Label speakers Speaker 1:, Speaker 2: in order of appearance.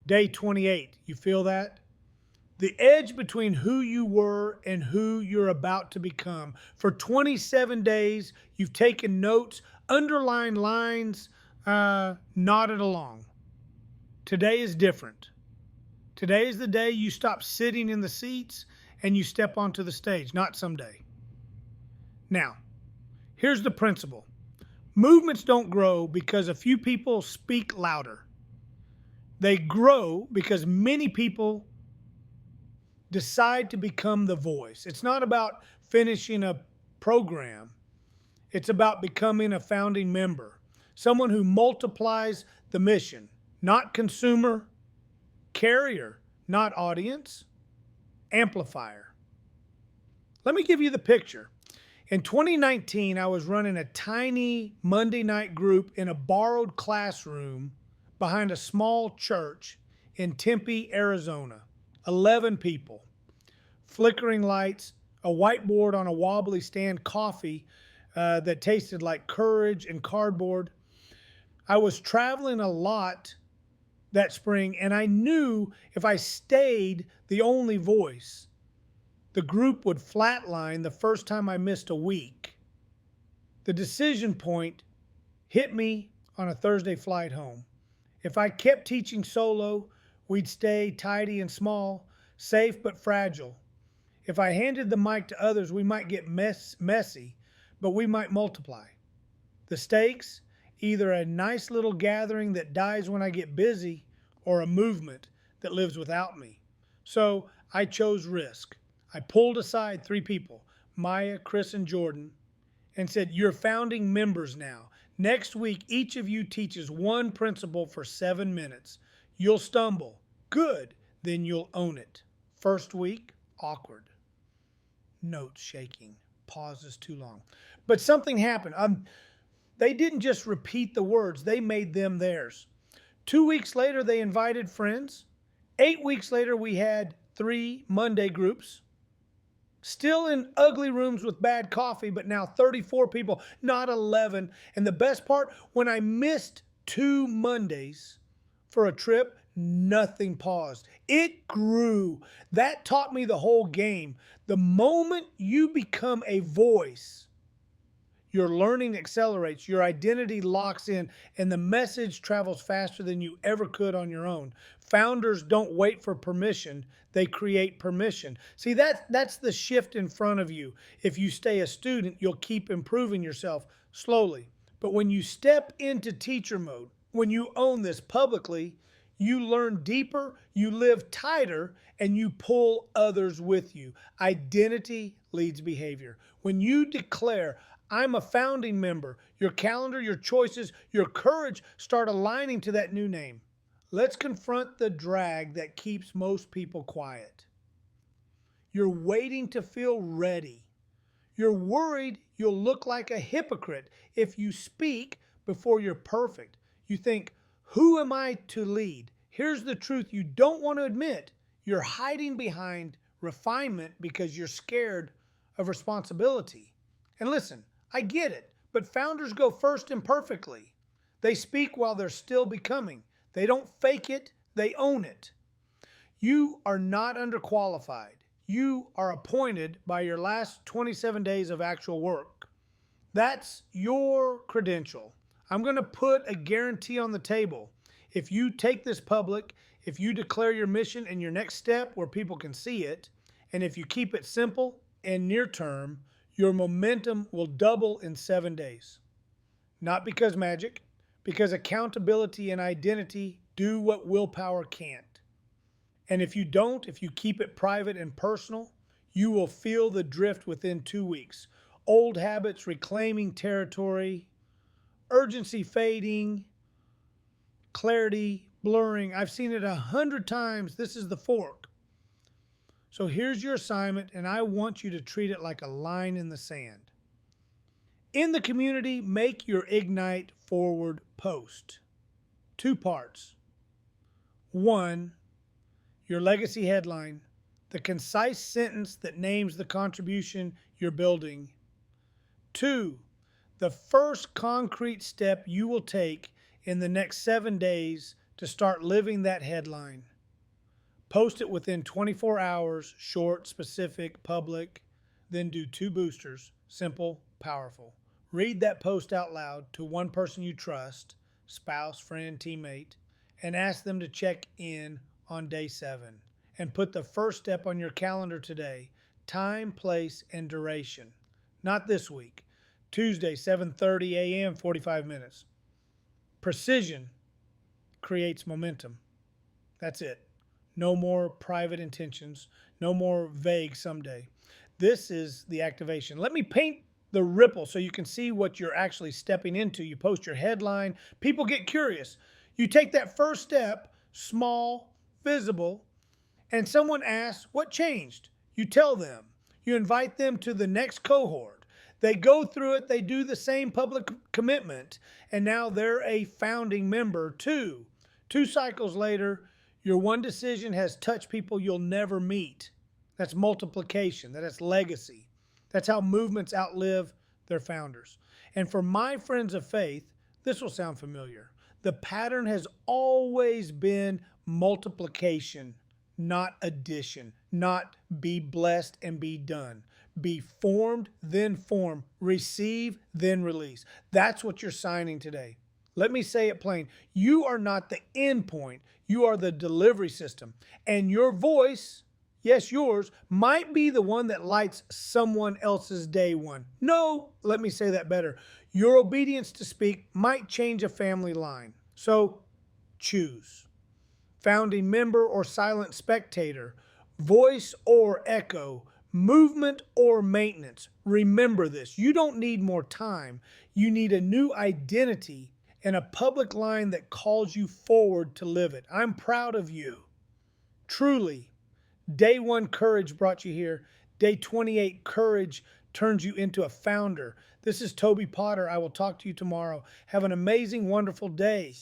Speaker 1: Day 28, you feel that? The edge between who you were and who you're about to become. For 27 days, you've taken notes, underlined lines, nodded along. Today is different. Today is the day you stop sitting in the seats and you step onto the stage, not someday. Now, here's the principle. Movements don't grow because a few people speak louder. They grow because many people decide to become the voice. It's not about finishing a program. It's about becoming a founding member, someone who multiplies the mission, not consumer, carrier, not audience, amplifier. Let me give you the picture. In 2019, I was running a tiny Monday night group in a borrowed classroom behind a small church in Tempe, Arizona. 11 people, flickering lights, a whiteboard on a wobbly stand, coffee that tasted like courage and cardboard. I was traveling a lot that spring, and I knew if I stayed the only voice, the group would flatline the first time I missed a week. The decision point hit me on a Thursday flight home. If I kept teaching solo, we'd stay tidy and small, safe but fragile. If I handed the mic to others, we might get messy, but we might multiply. The stakes, either a nice little gathering that dies when I get busy or a movement that lives without me. So I chose risk. I pulled aside 3 people, Maya, Chris, and Jordan, and said, "You're founding members now. Next week, each of you teaches one principle for 7 minutes. You'll stumble. Good. Then you'll own it." First week, awkward. Notes shaking. Pauses too long. But something happened. They didn't just repeat the words. They made them theirs. 2 weeks later, they invited friends. 8 weeks later, we had 3 Monday groups. Still in ugly rooms with bad coffee, but now 34 people, not 11. And the best part, when I missed 2 Mondays for a trip, nothing paused. It grew. That taught me the whole game. The moment you become a voice, your learning accelerates, your identity locks in, and the message travels faster than you ever could on your own. Founders don't wait for permission, they create permission. See, that's the shift in front of you. If you stay a student, you'll keep improving yourself slowly. But when you step into teacher mode, when you own this publicly, you learn deeper, you live tighter, and you pull others with you. Identity leads behavior. When you declare, "I'm a founding member," your calendar, your choices, your courage start aligning to that new name. Let's confront the drag that keeps most people quiet. You're waiting to feel ready. You're worried you'll look like a hypocrite if you speak before you're perfect. You think, "Who am I to lead?" Here's the truth you don't want to admit. You're hiding behind refinement because you're scared of responsibility. And listen, I get it, but founders go first imperfectly. They speak while they're still becoming. They don't fake it, they own it. You are not underqualified. You are appointed by your last 27 days of actual work. That's your credential. I'm going to put a guarantee on the table. If you take this public, if you declare your mission and your next step where people can see it, and if you keep it simple and near term, your momentum will double in 7 days. Not because magic, because accountability and identity do what willpower can't. And if you don't, if you keep it private and personal, you will feel the drift within 2 weeks. Old habits reclaiming territory, urgency fading, clarity blurring. I've seen it 100 times. This is the fork. So here's your assignment, and I want you to treat it like a line in the sand. In the community, make your Ignite Forward post. 2 parts. 1, your legacy headline, the concise sentence that names the contribution you're building. 2, the first concrete step you will take in the next 7 days to start living that headline. Post it within 24 hours, short, specific, public, then do 2 boosters, simple, powerful. Read that post out loud to one person you trust, spouse, friend, teammate, and ask them to check in on day 7. And put the first step on your calendar today: time, place, and duration. Not this week. Tuesday, 7:30 a.m., 45 minutes. Precision creates momentum. That's it. No more private intentions. No more vague someday. This is the activation. Let me paint the ripple so you can see what you're actually stepping into. You post your headline. People get curious. You take that first step, small, visible, and someone asks, what changed? You tell them. You invite them to the next cohort. They go through it. They do the same public commitment. And now they're a founding member too. 2 cycles later, your one decision has touched people you'll never meet. That's multiplication. That's legacy. That's how movements outlive their founders. And for my friends of faith, this will sound familiar. The pattern has always been multiplication, not addition, not be blessed and be done. Be formed, then form. Receive, then release. That's what you're signing today. Let me say it plain. You are not the end point. You are the delivery system. And your voice, yes, yours, might be the one that lights someone else's day one. No, let me say that better. Your obedience to speak might change a family line. So choose. Founding member or silent spectator, voice or echo, movement or maintenance. Remember this. You don't need more time. You need a new identity and a public line that calls you forward to live it. I'm proud of you. Truly. Day 1 courage brought you here. Day 28 courage turns you into a founder. This is Toby Potter. I will talk to you tomorrow. Have an amazing, wonderful day.